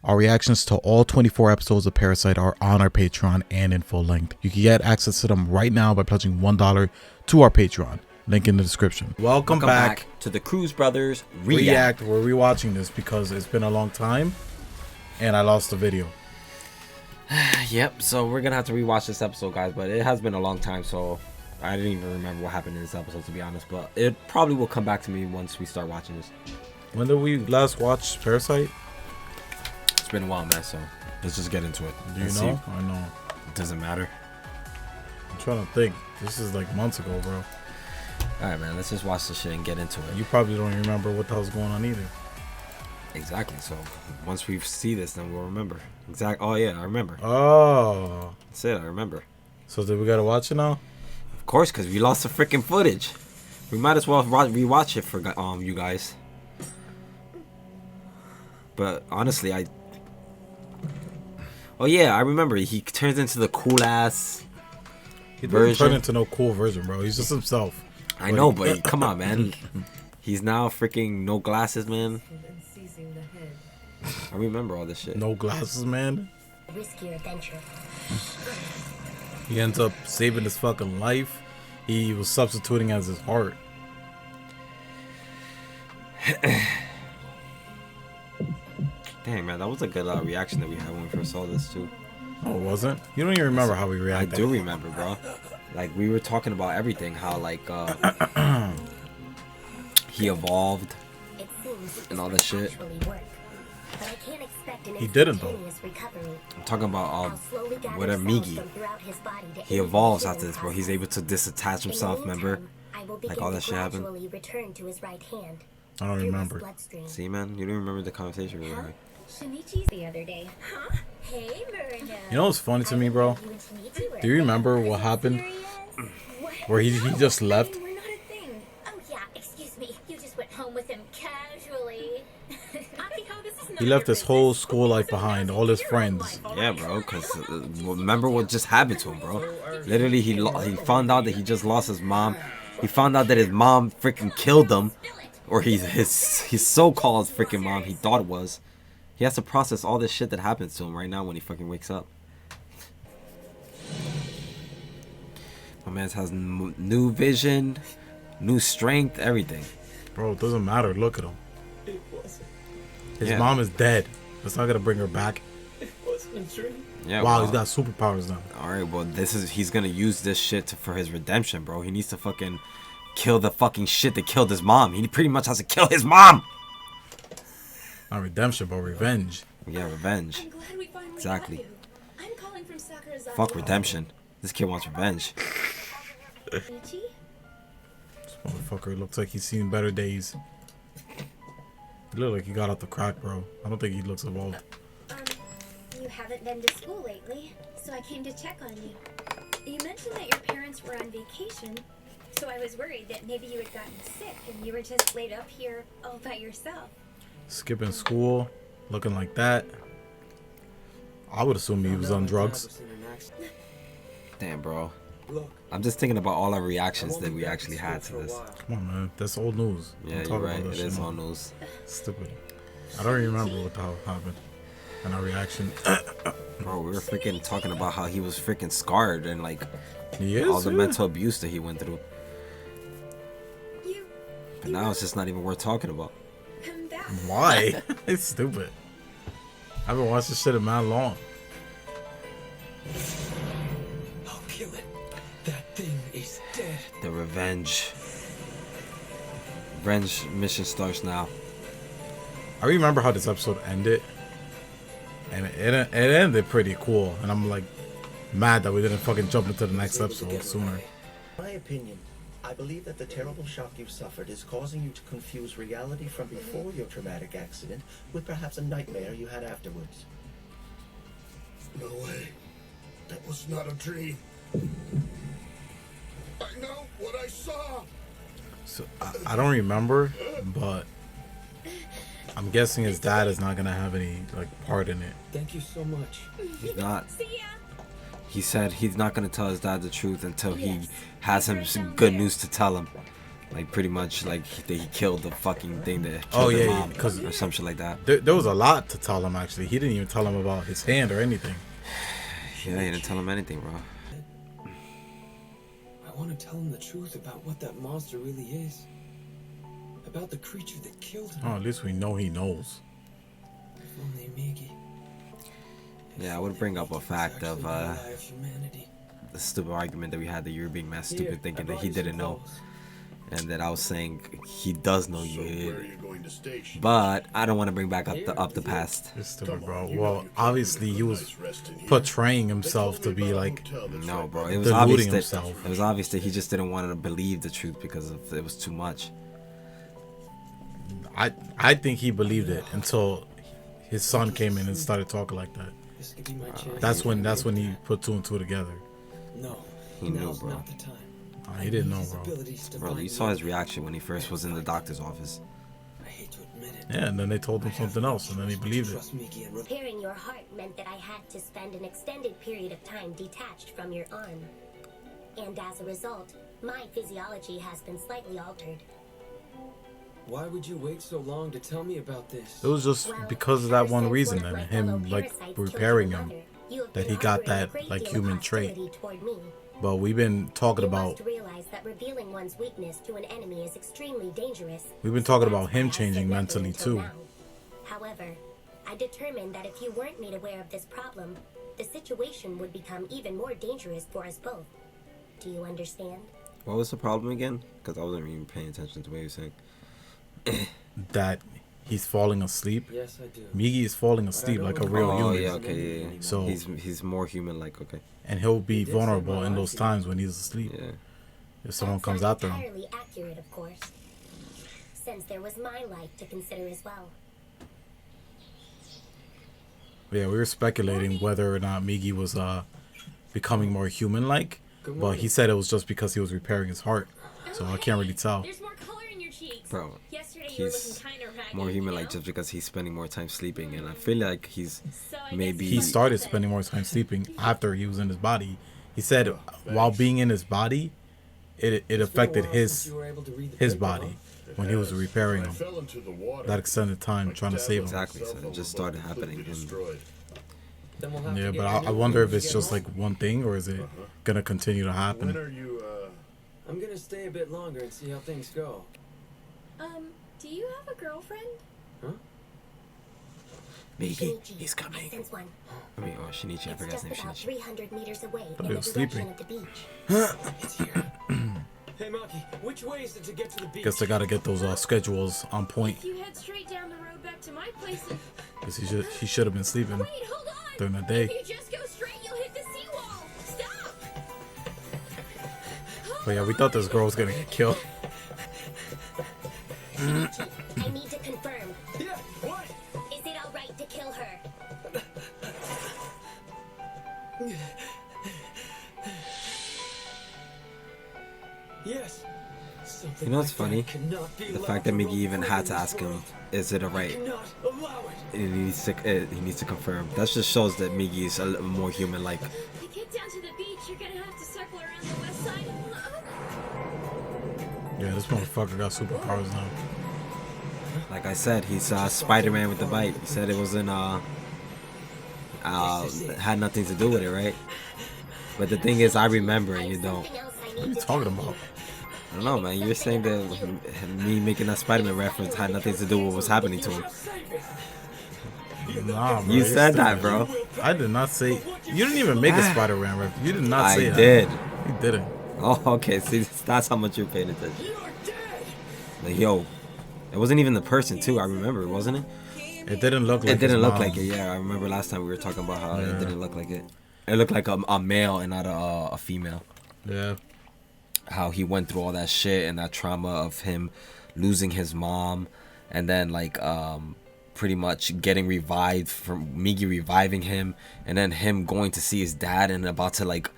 Our reactions to all 24 episodes of Parasyte are on our Patreon and in full length. You can get access to them right now by pledging $1 to our Patreon. Link in the description. Welcome back to the Cruz Brothers React. We're rewatching this because it's been a long time and I lost the video. Yep, so we're gonna have to rewatch this episode, guys, but it has been a long time, so I didn't even remember what happened in this episode, to be honest, but it probably will come back to me once we start watching this. When did we last watch Parasyte? It's been a while, man, so let's just get into it. Do you know? I know. It doesn't matter. I'm trying to think. This is like months ago, bro. Alright, man, let's just watch this shit and get into it. You probably don't remember what the hell's going on either. Exactly, so once we see this, then we'll remember. Oh, yeah, I remember. Oh. That's it, I remember. So did we gotta watch it now? Of course, because we lost the freaking footage. We might as well rewatch it for you guys. But honestly, oh yeah, I remember. He turns into the cool ass He doesn't turn into no cool version, bro. He's just himself. I know, but come on, man. He's now freaking no glasses, man. I remember all this shit. No glasses, man. Risky adventure. He ends up saving his fucking life. He was substituting as his heart. Dang, man, that was a good reaction that we had when we first saw this too. Oh, it wasn't? You don't even remember how we reacted. I do remember, bro. Like, we were talking about everything, how like he evolved and all that shit. He didn't though. I'm talking about whatever Migi. He evolves after this, bro. He's able to disattach himself, remember? Like all that shit happened. I don't remember. See, man, you don't remember the conversation we were having. Shinichi's the other day. Huh? Hey, Verna. You know what's funny to me, bro? Do you remember what happened? Where he just left? We're not a thing. Oh yeah, excuse me. You just went home with him casually. He left his whole school life behind, all his friends. Yeah, bro, because remember what just happened to him, bro. Literally, he found out that he just lost his mom. He found out that his mom freaking killed him. Or his so-called freaking mom, he thought it was. He has to process all this shit that happens to him right now when he fucking wakes up. My man has new vision, new strength, everything. Bro, it doesn't matter. Look at him. His mom is dead. That's not gonna bring her back. Yeah. Wow, he's got superpowers now. All right, well, he's gonna use this shit for his redemption, bro. He needs to fucking kill the fucking shit that killed his mom. He pretty much has to kill his mom. Not redemption, but revenge. Yeah, revenge. Exactly. Fuck redemption. This kid wants revenge. This motherfucker looks like he's seen better days. He looked like he got out the crack, bro. I don't think he looks evolved. You haven't been to school lately, so I came to check on you. You mentioned that your parents were on vacation, so I was worried that maybe you had gotten sick and you were just laid up here all by yourself. Skipping school, looking like that. I would assume he was on drugs. Damn, bro. I'm just thinking about all our reactions that we actually had to this. Come on, man. That's old news. Yeah, you're right. It is old news. Stupid. I don't even remember what the hell happened. And our reaction. Bro, we were freaking talking about how he was freaking scarred and like all the mental abuse that he went through. But now it's just not even worth talking about. Why? It's stupid. I haven't watched this shit in man long. I'll kill it. That thing is dead. The revenge mission starts now. I remember how this episode ended. And it ended pretty cool. And I'm like mad that we didn't fucking jump into the next episode sooner. In my opinion, I believe that the terrible shock you suffered is causing you to confuse reality from before your traumatic accident with perhaps a nightmare you had afterwards. No way. That was not a dream. I know what I saw. So I don't remember, but I'm guessing his dad is not gonna have any like part in it. Thank you so much. He's not. He said he's not gonna tell his dad the truth until he has some good news to tell him. Like pretty much like he killed the fucking thing that Oh, killed yeah, the yeah, mom 'cause- or some shit like that. There was a lot to tell him, actually. He didn't even tell him about his hand or anything. Yeah, he didn't tell him anything, bro. I want to tell him the truth about what that monster really is. About the creature that killed him. Oh, at least we know he knows. If only Migi. Yeah, I would bring up a fact of humanity. the stupid argument that we had that you were being mad Here, stupid I thinking that brought he you some didn't know. clothes. And that I was saying he does know you So where are idiot. you going to station? But I don't want to bring back up the past. You're stupid, Come on, bro. you know Well, you can't obviously get a he was nice rest in here. portraying They himself told to me be about a like, hotel that's No, right bro. by It the was Deluding obvious that himself. it was obvious that he just didn't want to believe the truth because it was too much. I think he believed it until his son came in and started talking like that. This could be my chance. That's when he put two and two together. No. He knew, now's bro. not the time. He didn't know, His bro. abilities to Bro, find you me. saw his reaction when he first was in the doctor's office. I hate to admit it. Yeah, and then they told him something else, and then he believed it. Trust Migi and Repairing your heart meant that I had to spend an extended period of time detached from your arm. And as a result, my physiology has been slightly altered. Why would you wait so long to tell me about this? It was just Well, because of that ever one since reason, of and my him fellow like parasites killed repairing your him. mother, you have that been he got harboring a that, great like, deal of human trait. hostility toward me. But we've been talking You about must realize that revealing one's weakness to an enemy is extremely dangerous. We've been talking That's about him why I said changing nothing mentally, until too. now. However, I determined that if you weren't made aware of this problem, the situation would become even more dangerous for us both. Do you understand? What was the problem again? Because I wasn't even paying attention to what he was saying. that he's falling asleep. Yes, I do. Migi is falling asleep like a real Oh human, yeah, okay, yeah. So- he's more human, like okay, and he'll be vulnerable in those times when he's asleep. yeah. If someone That's comes not after him. entirely accurate, of course, since there was my life to consider as well. Yeah, we were speculating whether or not Migi was becoming more human-like, but he said it was just because he was repairing his heart. So I can't really tell. There's more color in your cheeks. Bro, Yesterday you were he's looking kind of ragged, more human, you like know? just because he's spending more time sleeping, and I feel like he's So I guess maybe He started spending more time sleeping after he was in his body. He said while being in his body, it affected his body when he was repairing I him. fell into the water. That extended time trying to save him. Exactly, so it just started happening. Destroyed. Yeah, but I wonder if it's just like one thing or is it gonna continue to When happen? are you, I'm gonna stay a bit longer and see how things go. Do you have a girlfriend? Migi, Shinichi, he's coming. I sense one. I mean, oh Shinichi, I It's forgot his just name, about Shinichi. 300 meters away Thought in he the was direction sleeping. of the beach. It's here. Hey, Maki, which way is it to get to the beach? Guess I gotta get those schedules on point. If you head straight down the road back to my place. Cause he should have been sleeping Wait, hold on. during the day. If you just go straight, you'll hit the seawall. Stop. But yeah, we thought this girl was gonna get killed. Shinichi, I need to confirm. Yeah, what? Is it alright to kill her? Yes. Something You know what's like funny? that cannot be The allowed fact that to Migi roam even free had in to this ask him, world. is it I alright? cannot allow it. He needs to confirm. That just shows that Migi is a little more human-like. To get down to the beach, you're gonna have to circle around the west side. Yeah, this motherfucker got superpowers now. Like I said, he's Spider-Man with the bite. He said it wasn't had nothing to do with it, right? But the thing is, I remember, and you don't. Something else I What are need you to talking tell you. about? I don't know, man. You were saying that me making that Spider-Man reference had nothing to do with what was happening to him. Nah, bro. You you're said stupid. that, bro. I did not say. You didn't even make a Spider-Man reference. You did not I say that. did. You didn't. Oh, okay. See, that's how much you're paying attention. Like, yo, it wasn't even the person, too. I remember, wasn't it? It didn't look like. It didn't his look mom. like it. Yeah, I remember last time we were talking about how Yeah. it didn't look like it. It looked like a male and not a female. Yeah. How he went through all that shit and that trauma of him losing his mom, and then like pretty much getting revived from Migi reviving him, and then him going to see his dad and about to like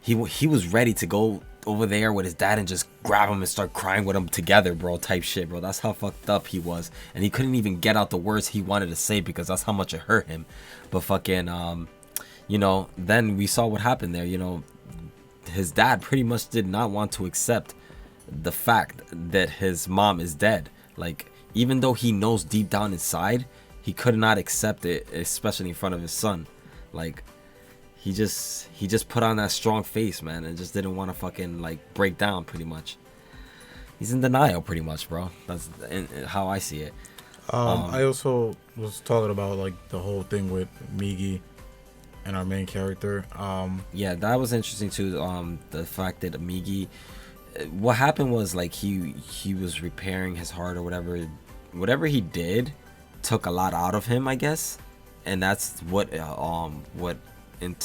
he was ready to go over there with his dad and just grab him and start crying with him together, bro, type shit, bro. That's how fucked up he was, and he couldn't even get out the words he wanted to say because that's how much it hurt him. But fucking you know, then we saw what happened there. You know, his dad pretty much did not want to accept the fact that his mom is dead. Like, even though he knows deep down inside, he could not accept it, especially in front of his son. Like, he just put on that strong face, man, and just didn't want to fucking like break down. Pretty much, he's in denial, pretty much, bro. That's how I see it. I also was talking about like the whole thing with Migi and our main character. Yeah, that was interesting too. The fact that Migi, what happened was like he was repairing his heart or whatever he did took a lot out of him, I guess, and that's what in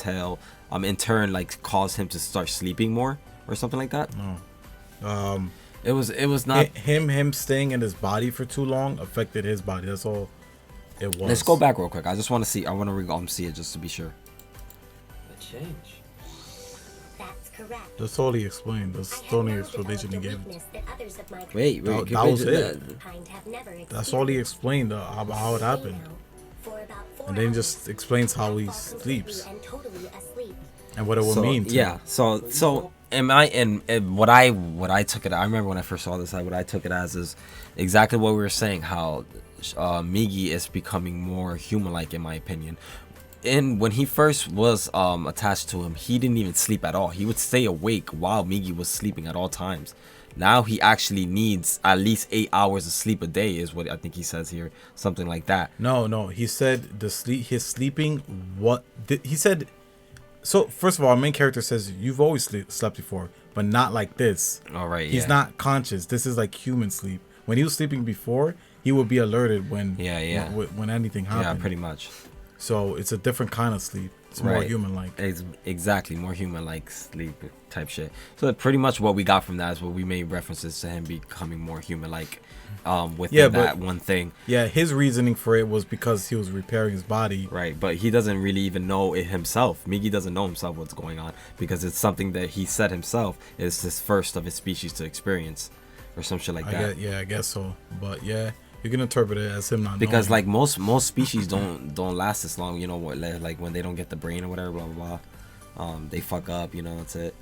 turn like caused him to start sleeping more or something like that. No. It was not him staying in his body for too long affected his body. That's all it was. Let's go back real quick. I just want to see. I want to see it just to be sure. A change. That's correct. That's all he explained. That's the only explanation he gave. Wait, That was it. That's all he explained how it happened, and then just explains how he sleeps and what it would mean. To him. So am I? And what I took it. I remember when I first saw this. What I took it as is exactly what we were saying. How Migi is becoming more human-like, in my opinion. And when he first was attached to him, he didn't even sleep at all. He would stay awake while Migi was sleeping at all times. Now he actually needs at least 8 hours of sleep a day, is what I think he says here, something like that. No. He said his sleeping. He said? So first of all, our main character says you've always slept before, but not like this. All right. He's not conscious. This is like human sleep. When he was sleeping before, he would be alerted when when anything happened. Yeah, pretty much. So it's a different kind of sleep. It's more human-like. Exactly, more human-like sleep type shit. So pretty much what we got from that is what we made references to him becoming more human-like with that one thing. Yeah, his reasoning for it was because he was repairing his body. Right, but he doesn't really even know it himself. Migi doesn't know himself what's going on because it's something that he said himself is his first of his species to experience or some shit like that. I guess so. But yeah. You can interpret it as him not because knowing. like most species don't last this long, you know, what, like when they don't get the brain or whatever, blah blah blah, they fuck up, you know, that's it,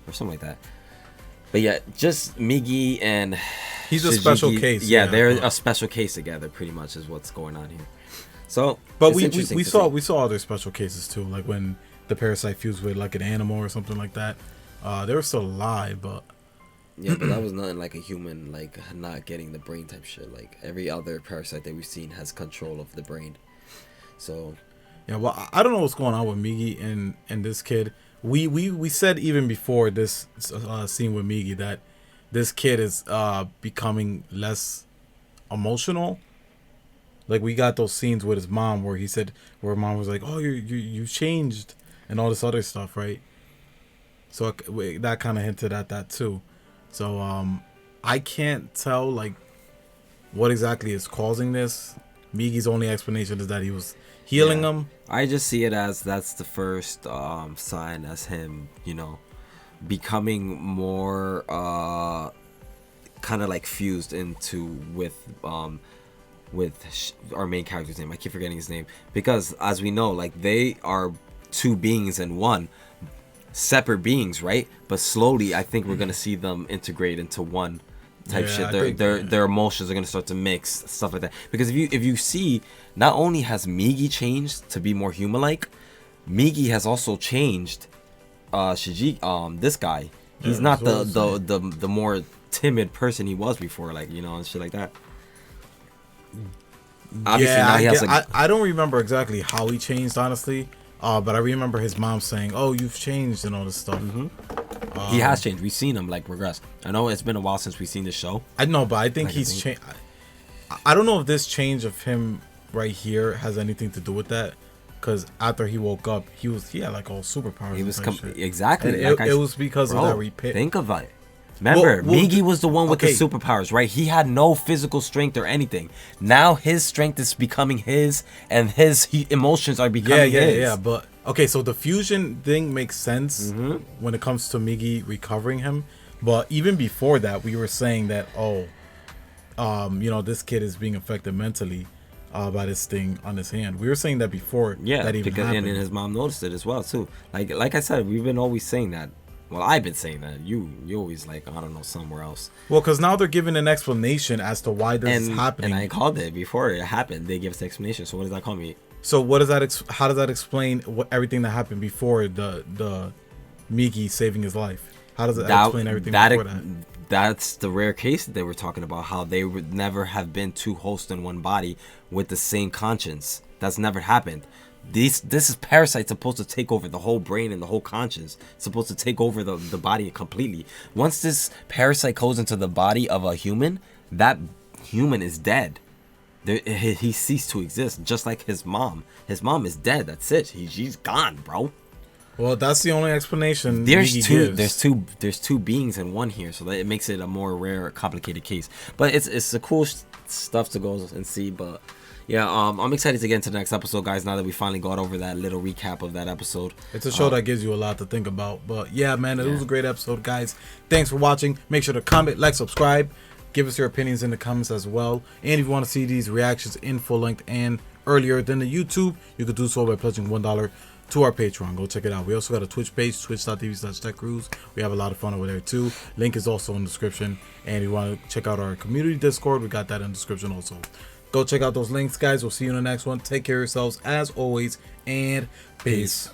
or something like that. But yeah, just Migi and he's Shinichi, a special case. Yeah, they're a special case together, pretty much is what's going on here. So, but we saw other special cases too, like when the parasite fused with like an animal or something like that. They were still alive, but. Yeah, but that was nothing like a human, like not getting the brain type shit. Like every other parasite that we've seen has control of the brain. So, yeah, well, I don't know what's going on with Migi and this kid. We said even before this scene with Migi that this kid is becoming less emotional. Like we got those scenes with his mom where mom was like, "Oh, you changed," and all this other stuff, right? So that kind of hinted at that too. So I can't tell like what exactly is causing this. Migi's only explanation is that he was healing him. I just see it as that's the first sign as him, you know, becoming more kind of like fused into with our main character's name. I keep forgetting his name because as we know, like they are two beings in one. Separate beings, right? But slowly I think we're gonna see them integrate into one type shit. Their emotions are gonna start to mix, stuff like that. Because if you see, not only has Migi changed to be more human-like, Migi has also changed Shiji, this guy. He's not the more timid person he was before, like, you know, and shit like that. Obviously now he has I don't remember exactly how he changed, honestly. But I remember his mom saying, "Oh, you've changed," and all this stuff. Mm-hmm. He has changed. We've seen him like regress. I know it's been a while since we've seen the show. I know, but I think he's changed. I don't know if this change of him right here has anything to do with that. Because after he woke up, he had like all superpowers. He was exactly. It was because of that repair. Think about it. Remember, Migi was the one with the superpowers, right? He had no physical strength or anything. Now his strength is becoming his, and his emotions are becoming his. Yeah. But okay, so the fusion thing makes sense when it comes to Migi recovering him. But even before that, we were saying that you know, this kid is being affected mentally by this thing on his hand. We were saying that before. Yeah, that even because happened. And his mom noticed it as well too. Like I said, we've been always saying that. Well, I've been saying that. You always like, I don't know, somewhere else. Well, because now they're giving an explanation as to why this is happening. And I called it before it happened. They give us the explanation. So what does that call me? So what does that? How does that explain everything that happened before the Migi saving his life? How does that explain everything before that? That's the rare case that they were talking about. How they would never have been two hosts in one body with the same conscience. That's never happened. This is Parasyte supposed to take over the whole brain and the whole conscience. It's supposed to take over the body completely. Once this Parasyte goes into the body of a human, that human is dead. He ceased to exist, just like his mom. His mom is dead. That's it. She's gone, bro. Well, that's the only explanation. There's gives. There's two beings in one here, so that it makes it a more rare, complicated case. But it's the cool stuff to go and see. But yeah, I'm excited to get into the next episode, guys. Now that we finally got over that little recap of that episode, it's a show that gives you a lot to think about. But yeah, man, it was a great episode, guys. Thanks for watching. Make sure to comment, like, subscribe. Give us your opinions in the comments as well. And if you want to see these reactions in full length and earlier than the YouTube, you could do so by pledging $1 to our Patreon. Go check it out. We also got a Twitch page, twitch.tv/TechCruz. We have a lot of fun over there too. Link is also in the description. And if you want to check out our community Discord, we got that in the description also. Go check out those links, guys. We'll see you in the next one. Take care of yourselves as always, and peace.